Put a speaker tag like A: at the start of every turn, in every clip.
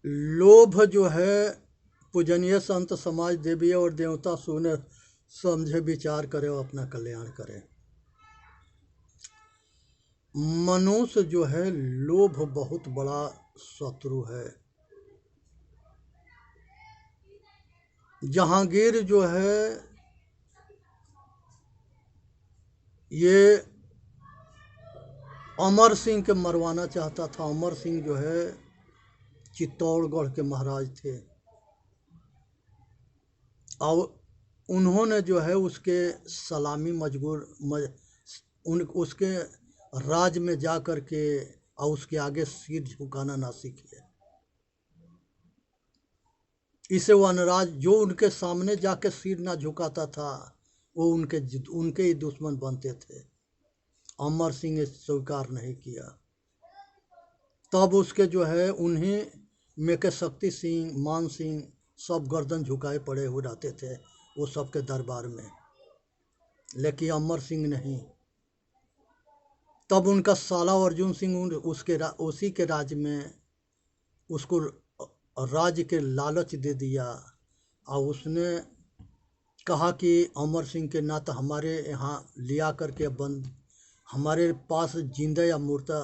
A: लोभ जो है पूजनीय संत समाज देवी और देवता सुने समझे विचार करे और अपना कल्याण करे। मनुष्य जो है लोभ बहुत बड़ा शत्रु है। जहांगीर जो है ये अमर सिंह के मरवाना चाहता था। अमर सिंह जो है चित्तौड़गढ़ के महाराज थे और उन्होंने जो है उसके सलामी उसके राज में जा कर के और उसके आगे सिर झुकाना ना सीखे। इसे वनराज जो उनके सामने जाके सिर ना झुकाता था वो उनके ही दुश्मन बनते थे। अमर सिंह ने स्वीकार नहीं किया। तब उसके जो है उन्हीं में के शक्ति सिंह, मान सिंह सब गर्दन झुकाए पड़े हुए रहते थे वो सबके दरबार में, लेकिन अमर सिंह नहीं। तब उनका साला अर्जुन सिंह उसी के राज में उसको राज्य के लालच दे दिया और उसने कहा कि अमर सिंह के ना तो हमारे यहाँ लिया करके हमारे पास जिंदा या मुर्दा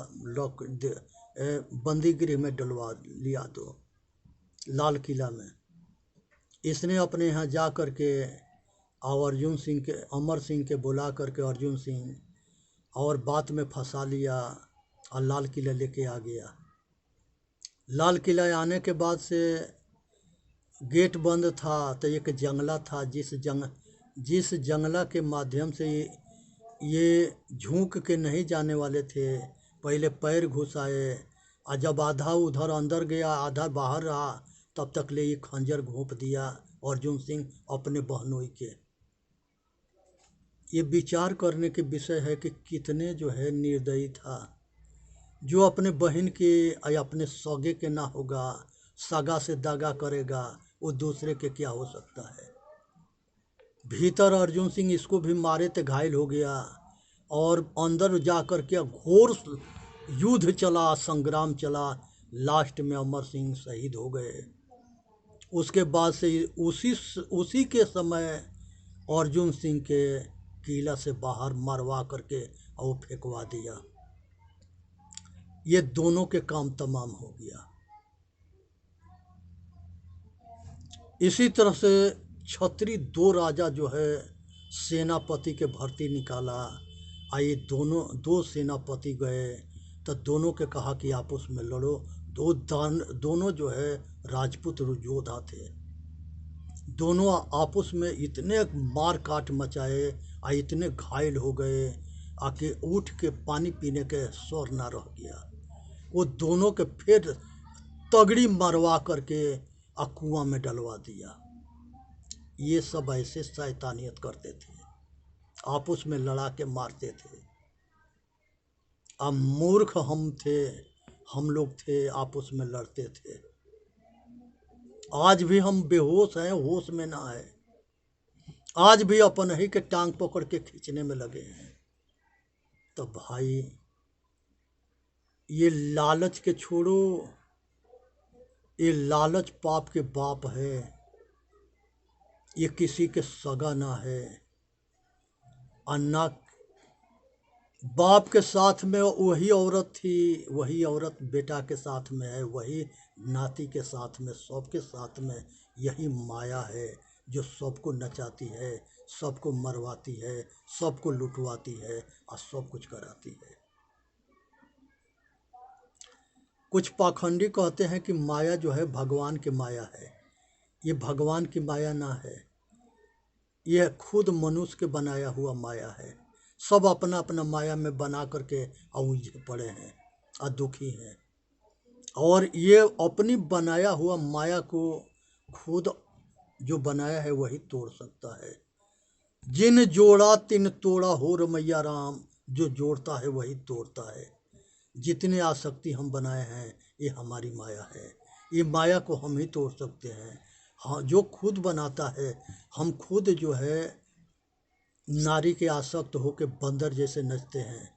A: बंदी गृह में डलवा लिया दो लाल किला में। इसने अपने यहाँ जा कर के और अमर सिंह के बुला करके अर्जुन सिंह और बात में फंसा लिया और लाल किला लेके आ गया। लाल किला आने के बाद से गेट बंद था तो एक जंगला था जिस जंगला के माध्यम से ये झुक के नहीं जाने वाले थे। पहले पैर घुसाए और जब आधा उधर अंदर गया आधा बाहर रहा तब तक ले ये खंजर घोंप दिया अर्जुन सिंह अपने बहनोई के। ये विचार करने के विषय है कि कितने जो है निर्दयी था। जो अपने बहन के या अपने सगे के ना होगा, सगा से दगा करेगा, वो दूसरे के क्या हो सकता है। भीतर अर्जुन सिंह इसको भी मारे तो घायल हो गया और अंदर जा कर के घोर युद्ध चला, संग्राम चला। लास्ट में अमर सिंह शहीद हो गए। उसके बाद से उसी के समय अर्जुन सिंह के किला से बाहर मरवा करके और फेंकवा दिया। ये दोनों के काम तमाम हो गया। इसी तरह से छत्री दो राजा जो है सेनापति के भर्ती निकाला। आइए दो सेनापति गए तो दोनों के कहा कि आपस में लड़ो। दोनों जो है राजपूत योद्धा थे। दोनों आपस में इतने मार काट मचाए और इतने घायल हो गए आके उठ के पानी पीने के स्वर ना रह गया। वो दोनों के फिर तगड़ी मरवा करके कुआं में डलवा दिया। ये सब ऐसे शैतानियत करते थे, आपस में लड़ा के मारते थे। अब मूर्ख हम लोग थे, आपस में लड़ते थे। आज भी हम बेहोश हैं, होश में ना है। आज भी अपन ही के टांग पकड़ के खींचने में लगे हैं। तो भाई ये लालच के छोड़ो, ये लालच पाप के बाप है। ये किसी के सगा ना है। अन्ना बाप के साथ में वही औरत थी, वही औरत बेटा के साथ में है, वही नाती के साथ में, सबके साथ में यही माया है जो सबको नचाती है, सबको मरवाती है, सबको लुटवाती है और सब कुछ कराती है। कुछ पाखंडी कहते हैं कि माया जो है भगवान की माया है। ये भगवान की माया ना है, यह खुद मनुष्य के बनाया हुआ माया है। सब अपना अपना माया में बना करके उलझे पड़े हैं और दुखी हैं। और ये अपनी बनाया हुआ माया को खुद जो बनाया है वही तोड़ सकता है। जिन जोड़ा तिन तोड़ा हो रमैया राम, जो जोड़ता है वही तोड़ता है। जितने आसक्ति हम बनाए हैं ये हमारी माया है। ये माया को हम ही तोड़ सकते हैं। हाँ, जो खुद बनाता है, हम खुद जो है नारी के आसक्त होकर बंदर जैसे नचते हैं।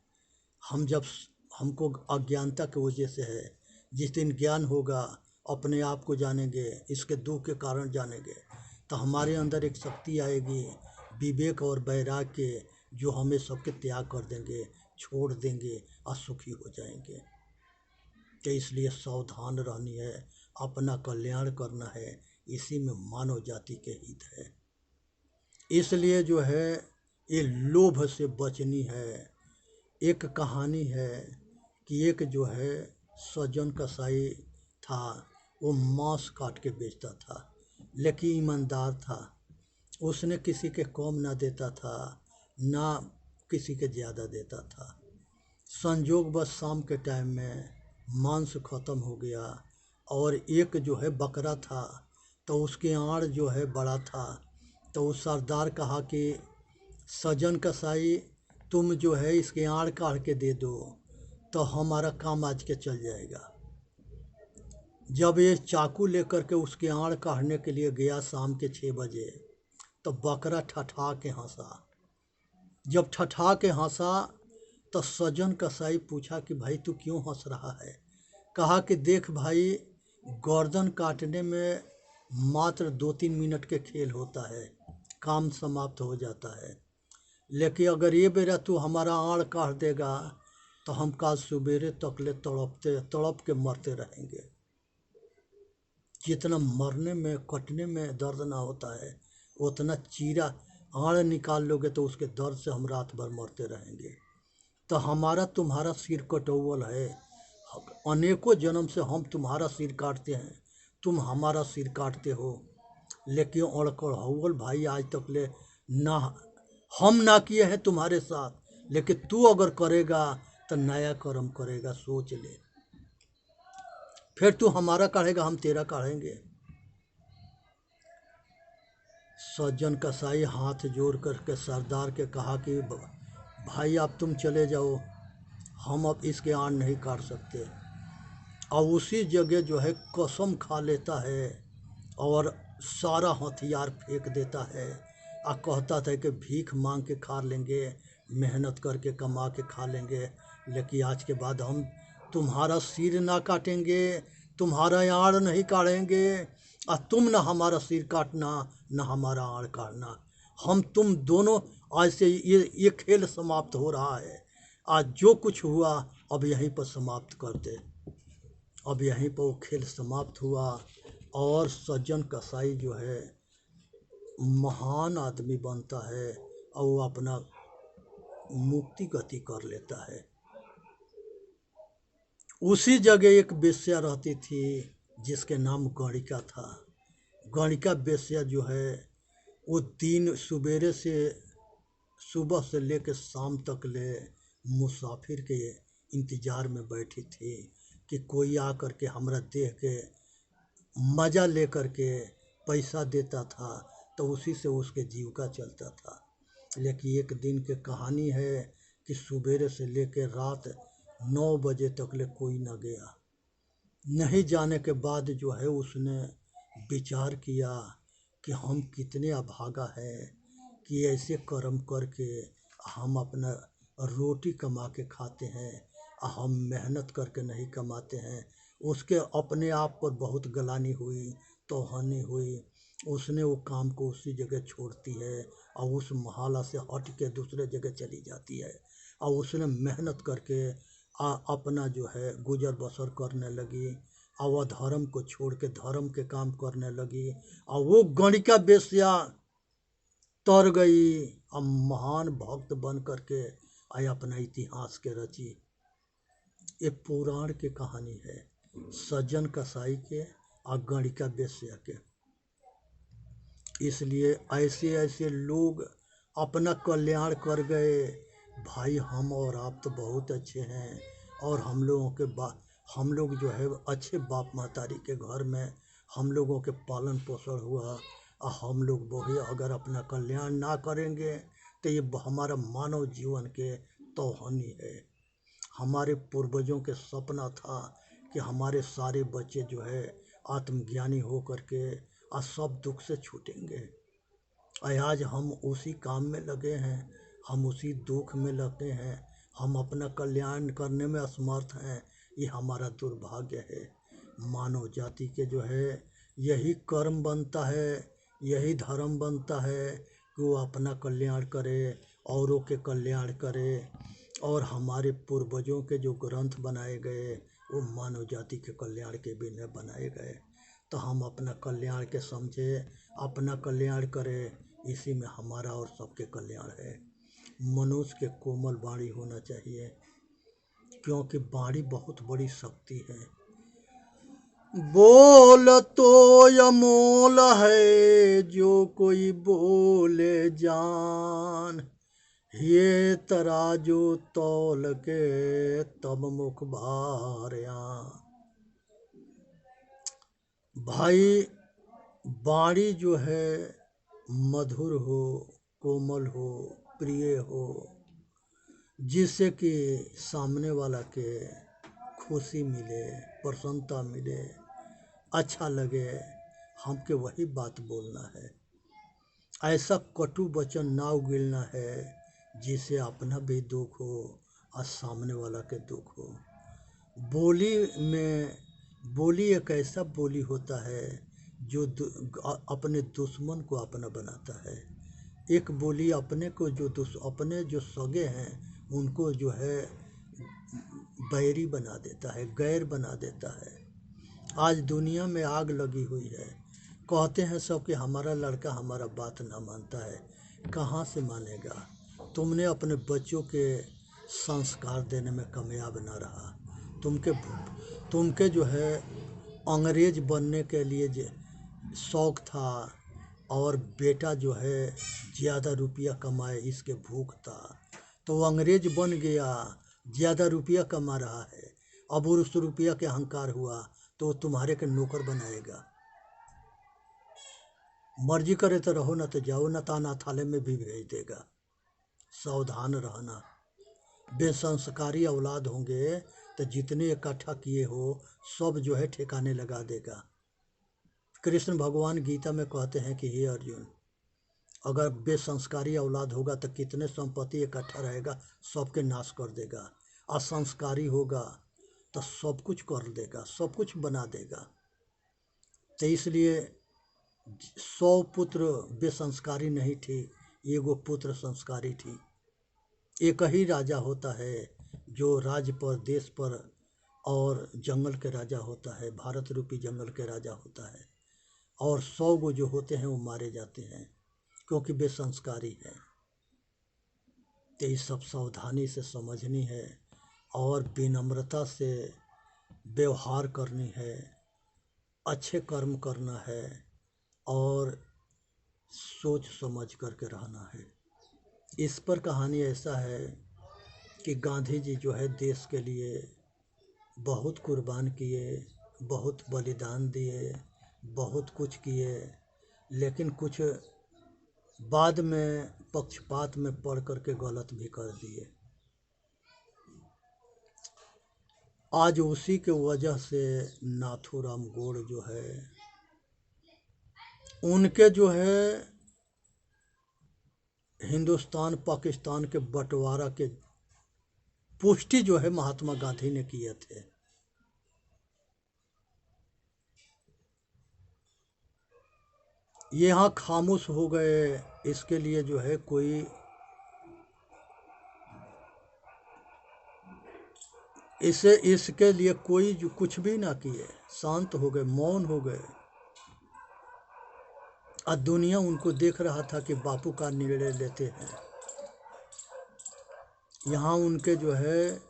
A: हमको अज्ञानता की वजह से है। जिस दिन ज्ञान होगा अपने आप को जानेंगे, इसके दुख के कारण जानेंगे, तो हमारे अंदर एक शक्ति आएगी विवेक और वैराग्य के, जो हमें सबके त्याग कर देंगे, छोड़ देंगे और सुखी हो जाएंगे। तो इसलिए सावधान रहनी है, अपना कल्याण करना है, इसी में मानव जाति के हित है। इसलिए जो है ये लोभ से बचनी है। एक कहानी है कि एक जो है सज्जन कसाई था, वो मांस काट के बेचता था, लेकिन ईमानदार था। उसने किसी के कम ना देता था, ना किसी के ज़्यादा देता था। संजोग बस शाम के टाइम में मांस ख़त्म हो गया, और एक जो है बकरा था, तो उसके आड़ जो है बड़ा था। तो उस सरदार कहा कि सज्जन कसाई, तुम जो है इसके आड़ काट के दे दो, तो हमारा काम आज के चल जाएगा। जब ये चाकू लेकर के उसके आड़ काटने के लिए गया शाम के 6 बजे, तो बकरा ठठा के हंसा। जब ठठा के हंसा तो सज्जन कसाई पूछा कि भाई तू क्यों हंस रहा है? कहा कि देख भाई, गर्दन काटने में मात्र 2-3 मिनट के खेल होता है, काम समाप्त हो जाता है। लेकिन अगर ये बेरा तू हमारा आड़ काट देगा तो हम कल सवेरे तकले तड़प के मरते रहेंगे। जितना मरने में कटने में दर्द ना होता है, उतना चीरा आड़ निकाल लोगे तो उसके दर्द से हम रात भर मरते रहेंगे। तो हमारा तुम्हारा सिर कटौवल है, अनेकों जन्म से हम तुम्हारा सिर काटते हैं, तुम हमारा सिर काटते हो। लेकिन अड़कड़ौवल भाई आज तक ले ना हम ना किए हैं तुम्हारे साथ, लेकिन तू अगर करेगा तो नया कर्म करेगा, सोच ले। फिर तू हमारा काढ़ेगा, हम तेरा काढ़ेंगे। सज्जन कसाई हाथ जोड़ करके सरदार के कहा कि भाई अब तुम चले जाओ, हम अब इसके आड़ नहीं काट सकते। और उसी जगह जो है कसम खा लेता है और सारा हथियार फेंक देता है, और कहता था कि भीख मांग के खा लेंगे, मेहनत करके कमा के खा लेंगे, लेकिन आज के बाद हम तुम्हारा सिर ना काटेंगे, तुम्हारा आड़ नहीं काटेंगे, और तुम ना हमारा सिर काटना, ना हमारा आड़ काटना। हम तुम दोनों आज से ये खेल समाप्त हो रहा है। आज जो कुछ हुआ अब यहीं पर समाप्त कर दे। अब यहीं पर वो खेल समाप्त हुआ, और सज्जन कसाई जो है महान आदमी बनता है, और वो अपना मुक्ति गति कर लेता है। उसी जगह एक वेश्या रहती थी जिसके नाम गणिका था। गणिका वेश्या जो है वो दिन सुबेरे से सुबह से लेकर शाम तक ले मुसाफिर के इंतज़ार में बैठी थी कि कोई आकर के हमरा देख के मज़ा लेकर के पैसा देता था, तो उसी से उसके जीविका चलता था। लेकिन एक दिन की कहानी है कि सुबेरे से लेकर रात 9 बजे तक ले कोई न गया। नहीं जाने के बाद जो है उसने विचार किया कि हम कितने अभागा हैं कि ऐसे कर्म करके हम अपना रोटी कमा के खाते हैं, हम मेहनत करके नहीं कमाते हैं। उसके अपने आप पर बहुत गलानी हुई, तोहानी हुई। उसने वो काम को उसी जगह छोड़ती है और उस मोहल्ला से हट के दूसरे जगह चली जाती है, और उसने मेहनत करके अपना जो है गुजर बसर करने लगी, और वह धर्म को छोड़ के धर्म के काम करने लगी। और वो गणिका वेश्या तर गई और महान भक्त बन करके अपना इतिहास के रची। ये पुराण की कहानी है, सज्जन कसाई के और गणिका वेश्या के। इसलिए ऐसे ऐसे लोग अपना कल्याण कर गए। भाई हम और आप तो बहुत अच्छे हैं, और हम लोगों के हम लोग जो है अच्छे बाप महतारी के घर में हम लोगों के पालन पोषण हुआ, और हम लोग वो अगर अपना कल्याण ना करेंगे तो ये हमारा मानव जीवन के तोहानी है। हमारे पूर्वजों के सपना था कि हमारे सारे बच्चे जो है आत्मज्ञानी हो करके और सब दुख से छूटेंगे, और आज हम उसी काम में लगे हैं, हम उसी दुख में लगे हैं, हम अपना कल्याण करने में असमर्थ हैं। ये हमारा दुर्भाग्य है। मानव जाति के जो है यही कर्म बनता है, यही धर्म बनता है कि वो अपना कल्याण करे, औरों के कल्याण करे। और हमारे पूर्वजों के जो ग्रंथ बनाए गए वो मानव जाति के कल्याण के भी न बनाए गए। तो हम अपना कल्याण के समझे, अपना कल्याण करें, इसी में हमारा और सबके कल्याण है। मनुष्य के कोमल वाणी होना चाहिए, क्योंकि वाणी बहुत बड़ी शक्ति है। बोल तो अमोल है, जो कोई बोले जान, ये तराजू तौल के तब मुख भार्या। भाई वाणी जो है मधुर हो, कोमल हो, प्रिय हो, जिससे कि सामने वाला के खुशी मिले, प्रसन्नता मिले, अच्छा लगे, हमके वही बात बोलना है। ऐसा कटु वचन ना उगलना है जिससे अपना भी दुख हो और सामने वाला के दुख हो। बोली एक ऐसा बोली होता है जो अपने दुश्मन को अपना बनाता है। एक बोली अपने को अपने जो सगे हैं उनको जो है बैरी बना देता है, गैर बना देता है। आज दुनिया में आग लगी हुई है। कहते हैं सब कि हमारा लड़का हमारा बात ना मानता है। कहाँ से मानेगा? तुमने अपने बच्चों के संस्कार देने में कामयाब ना रहा। तुमके जो है अंग्रेज बनने के लिए शौक़ था, और बेटा जो है ज़्यादा रुपया कमाए इसके भूख था, तो वो अंग्रेज बन गया, ज़्यादा रुपया कमा रहा है। अब उस रुपया के अहंकार हुआ तो तुम्हारे के नौकर बनाएगा। मर्जी करे तो रहो, ना तो जाओ, ना तो अनाथालय में भी भेज देगा। सावधान रहना। बेसंस्कारी औलाद होंगे तो जितने इकट्ठा किए हो सब जो है ठिकाने लगा देगा। कृष्ण भगवान गीता में कहते हैं कि हे अर्जुन, अगर बेसंस्कारी औलाद होगा तो कितने संपत्ति इकट्ठा रहेगा, सबके नाश कर देगा। असंस्कारी होगा तो सब कुछ कर देगा, सब कुछ बना देगा। तो इसलिए 100 पुत्र बेसंस्कारी नहीं थी, एगो पुत्र संस्कारी थी। एक ही राजा होता है जो राज्य पर, देश पर और जंगल के राजा होता है, भारत रूपी जंगल के राजा होता है। और 100 गो जो होते हैं वो मारे जाते हैं क्योंकि बेसंस्कारी है। तो ये सब सावधानी से समझनी है और विनम्रता से व्यवहार करनी है, अच्छे कर्म करना है और सोच समझ करके रहना है। इस पर कहानी ऐसा है कि गांधी जी जो है देश के लिए बहुत कुर्बान किए, बहुत बलिदान दिए, बहुत कुछ किए, लेकिन कुछ बाद में पक्षपात में पड़ करके गलत भी कर दिए। आज उसी के वजह से नाथूराम गोड़ जो है उनके जो है हिंदुस्तान पाकिस्तान के बंटवारा के पुष्टि जो है महात्मा गांधी ने किए थे। यहाँ खामोश हो गए, इसके लिए जो है कोई इसके लिए कोई जो कुछ भी ना किए, शांत हो गए, मौन हो गए। और दुनिया उनको देख रहा था कि बापू का निर्णय लेते हैं। यहाँ उनके जो है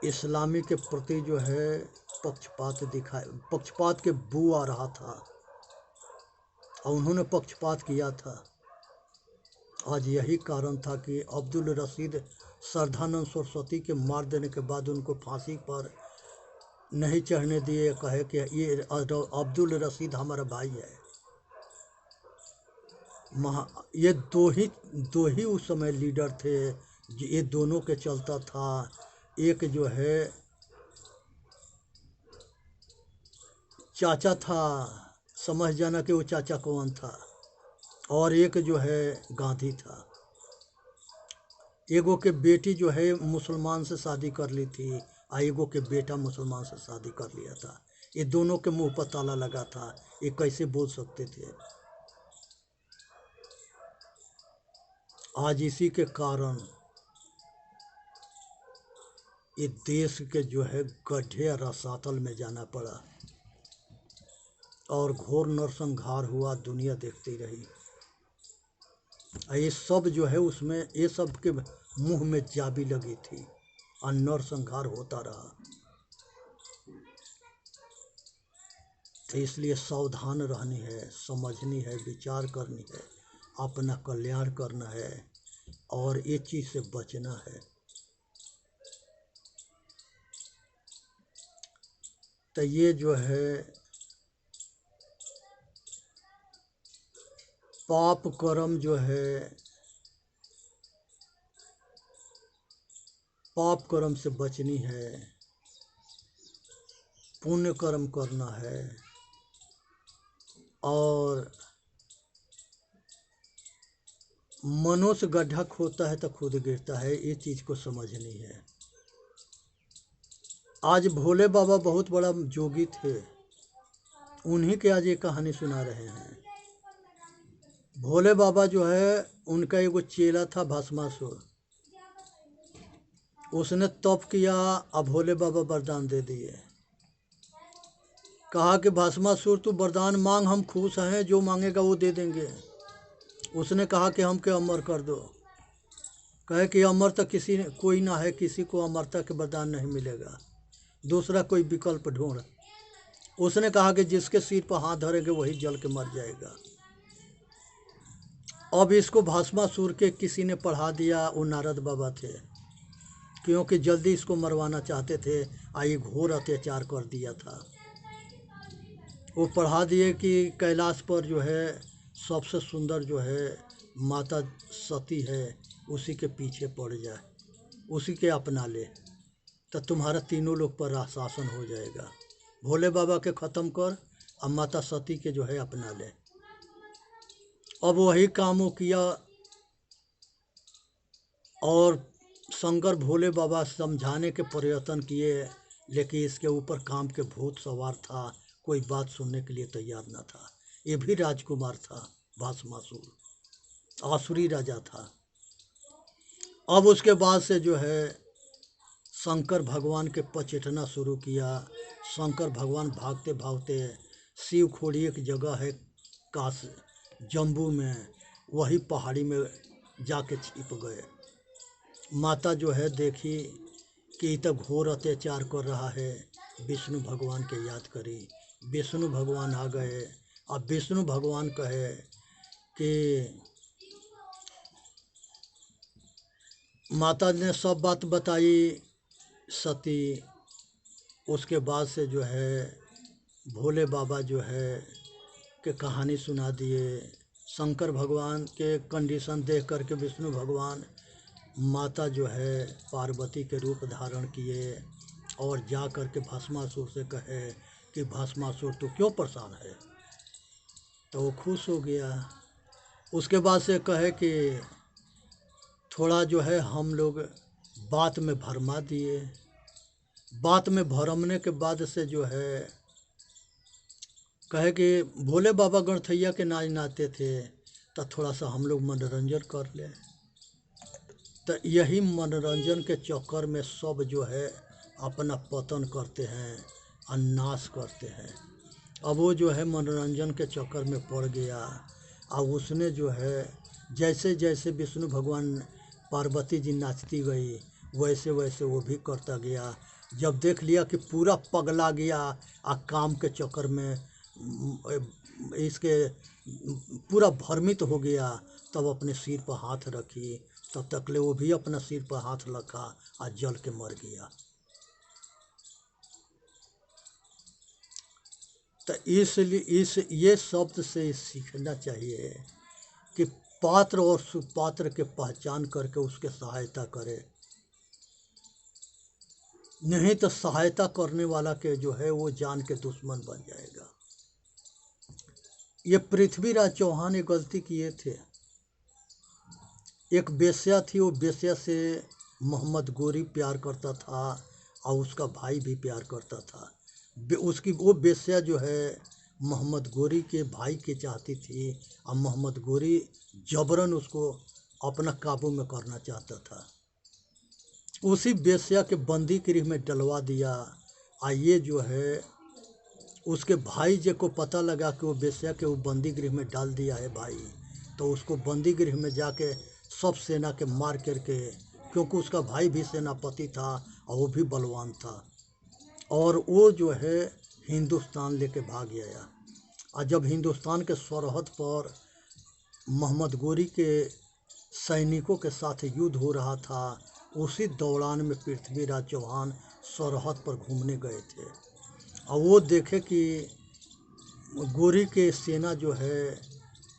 A: इस्लामी के प्रति जो है पक्षपात के बू आ रहा था और उन्होंने पक्षपात किया था। आज यही कारण था कि अब्दुल रशीद श्रद्धानंद सरस्वती के मार देने के बाद उनको फांसी पर नहीं चढ़ने दिए, कहे कि ये अब्दुल रशीद हमारा भाई है। ये दो ही उस समय लीडर थे, ये दोनों के चलता था। एक जो है चाचा था, समझ जाना कि वो चाचा कौन था, और एक जो है गांधी था। एगो के बेटी जो है मुसलमान से शादी कर ली थी, आ एगो के बेटा मुसलमान से शादी कर लिया था। ये दोनों के मुंह पर ताला लगा था, ये कैसे बोल सकते थे। आज इसी के कारण ये देश के जो है गड्ढे रसातल में जाना पड़ा और घोर नरसंहार हुआ, दुनिया देखती रही। ये सब जो है उसमें ये सब के मुंह में चाबी लगी थी और नरसंहार होता रहा। तो इसलिए सावधान रहनी है, समझनी है, विचार करनी है, अपना कल्याण करना है और ये चीज़ से बचना है। तो ये जो है पाप कर्म जो है, पाप कर्म से बचनी है, पुण्य कर्म करना है और मनुष्य गड्ढा खोदता है तो खुद गिरता है, ये चीज़ को समझनी है। आज भोले बाबा बहुत बड़ा जोगी थे, उन्हीं के आज ये कहानी सुना रहे हैं। भोले बाबा जो है उनका एगो चेला था भस्मासुर, उसने तप किया अब भोले बाबा वरदान दे दिए। कहा कि भस्मासुर तू वरदान मांग, हम खुश हैं, जो मांगेगा वो दे देंगे। उसने कहा कि हमके अमर कर दो। कहे कि अमर तो किसी कोई ना है, किसी को अमरता के वरदान नहीं मिलेगा, दूसरा कोई विकल्प ढूंढ। उसने कहा कि जिसके सिर पर हाथ धरेंगे वही जल के मर जाएगा। अब इसको भस्मासुर के किसी ने पढ़ा दिया, वो नारद बाबा थे, क्योंकि जल्दी इसको मरवाना चाहते थे, ये घोर अत्याचार कर दिया था। वो पढ़ा दिए कि कैलाश पर जो है सबसे सुंदर जो है माता सती है, उसी के पीछे पड़ जाए, उसी के अपना ले, तो तुम्हारा तीनों लोग पर शासन हो जाएगा। भोले बाबा के ख़त्म कर और माता सती के जो है अपना ले। अब वही काम वो किया और शंकर भोले बाबा समझाने के प्रयत्न किए, लेकिन इसके ऊपर काम के भूत सवार था, कोई बात सुनने के लिए तैयार न था। ये भी राजकुमार था, भस्मासुर आसुरी राजा था। अब उसके बाद से जो है शंकर भगवान के पचेटना शुरू किया। शंकर भगवान भागते भागते शिव खोड़ी एक जगह है काश जम्बू में, वही पहाड़ी में जाके छिप गए। माता जो है देखी कि तो घोर अत्याचार कर रहा है, विष्णु भगवान के याद करी। विष्णु भगवान आ गए। अब विष्णु भगवान कहे कि माता ने सब बात बताई सती। उसके बाद से जो है भोले बाबा जो है कि कहानी सुना दिए। शंकर भगवान के कंडीशन देख करके विष्णु भगवान माता जो है पार्वती के रूप धारण किए और जा कर के भस्मासुर से कहे कि भस्मासुर तू क्यों परेशान है, तो वो खुश हो गया। उसके बाद से कहे कि थोड़ा जो है हम लोग बात में भरमा दिए। बात में भरमने के बाद से जो है कहे कि भोले बाबा गणथैया के नाच नाचते थे, तो थोड़ा सा हम लोग मनोरंजन कर लें। तो यही मनोरंजन के चक्कर में सब जो है अपना पतन करते हैं और नाश करते हैं। अब वो जो है मनोरंजन के चक्कर में पड़ गया और उसने जो है जैसे जैसे विष्णु भगवान पार्वती जी नाचती गई वैसे वैसे वो भी करता गया। जब देख लिया कि पूरा पगला गया और काम के चक्कर में इसके पूरा भ्रमित हो गया, तब अपने सिर पर हाथ रखी। तब तक ले वो भी अपना सिर पर हाथ रखा और जल के मर गया। तो इसलिए ये शब्द से सीखना चाहिए कि पात्र और सुपात्र के पहचान करके उसके सहायता करे, नहीं तो सहायता करने वाला के जो है वो जान के दुश्मन बन जाएगा। ये पृथ्वीराज चौहान ये गलती किए थे। एक बेश्या थी, वो बेश्या से मोहम्मद गोरी प्यार करता था और उसका भाई भी प्यार करता था। उसकी वो बेस्या जो है मोहम्मद गोरी के भाई के चाहती थी और मोहम्मद गोरी जबरन उसको अपना काबू में करना चाहता था। उसी बेस्या के बंदी गृह में डलवा दिया। और ये जो है उसके भाई जे को पता लगा कि वो बेस्या के वो बंदी गृह में डाल दिया है भाई, तो उसको बंदी गृह में जाके सब सेना के मार करके, क्योंकि उसका भाई भी सेनापति था और वो भी बलवान था, और वो जो है हिंदुस्तान लेके भाग गया। और जब हिंदुस्तान के सरहद पर मोहम्मद गोरी के सैनिकों के साथ युद्ध हो रहा था, उसी दौरान में पृथ्वीराज चौहान सरहद पर घूमने गए थे और वो देखे कि गोरी के सेना जो है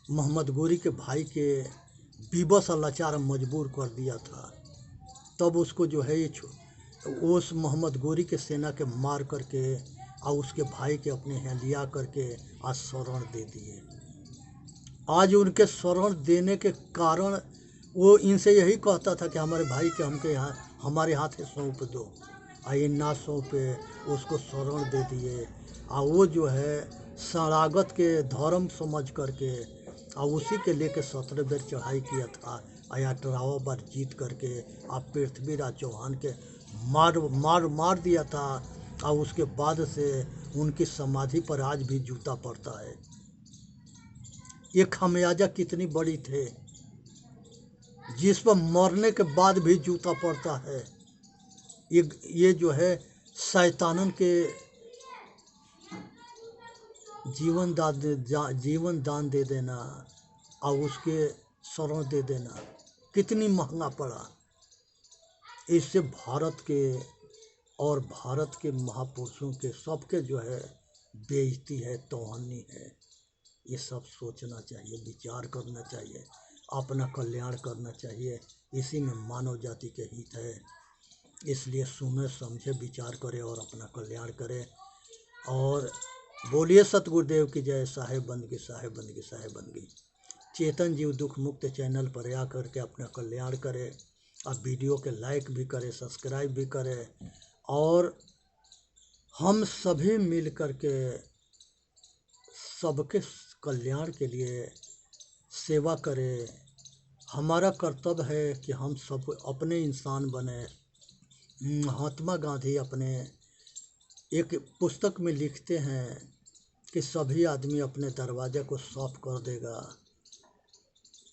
A: मोहम्मद गोरी के भाई के विवश और लाचार मजबूर कर दिया था। तब उसको जो है उस मोहम्मद गोरी के सेना के मार करके और उसके भाई के अपने यहाँ लिया करके आज शरण दे दिए। आज उनके शरण देने के कारण वो इनसे यही कहता था कि हमारे भाई के हमके यहाँ हमारे हाथ सौंप दो, और ये ना सौंपे, उसको शरण दे दिए। और वो जो है शरणागत के धर्म समझ करके और उसी के लेके 17 बेर चढ़ाई किया था और 18वां बार जीत करके आप पृथ्वीराज चौहान के मार दिया था। और उसके बाद से उनकी समाधि पर आज भी जूता पड़ता है। ये खामियाजा कितनी बड़ी थे, जिस पर मरने के बाद भी जूता पड़ता है। ये जो है शैतानन के जीवन दान दे देना और उसके शरण दे देना कितनी महंगा पड़ा। इससे भारत के और भारत के महापुरुषों के सबके जो है बेइज्जती है, तौहानी है। ये सब सोचना चाहिए, विचार करना चाहिए, अपना कल्याण करना चाहिए। इसी में मानव जाति के हित है। इसलिए सुने समझे विचार करें और अपना कल्याण करें। और बोलिए सतगुरुदेव की जय। साहेब बंदगी, साहेब बंदगी, साहेब बंदगी। चेतन जीव दुख मुक्त चैनल पर आ करके अपना कल्याण करें और वीडियो के लाइक भी करें, सब्सक्राइब भी करें, और हम सभी मिल करके सबके कल्याण के लिए सेवा करें। हमारा कर्तव्य है कि हम सब अपने इंसान बने। महात्मा गांधी अपने एक पुस्तक में लिखते हैं कि सभी आदमी अपने दरवाजे को साफ कर देगा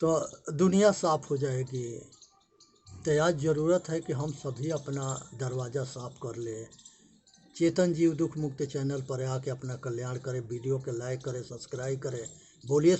A: तो दुनिया साफ हो जाएगी। तो आज ज़रूरत है कि हम सभी अपना दरवाज़ा साफ कर लें। चेतन जीव दुख मुक्त चैनल पर आके अपना कल्याण करें, वीडियो के लाइक करें, सब्सक्राइब करें। बोलिए।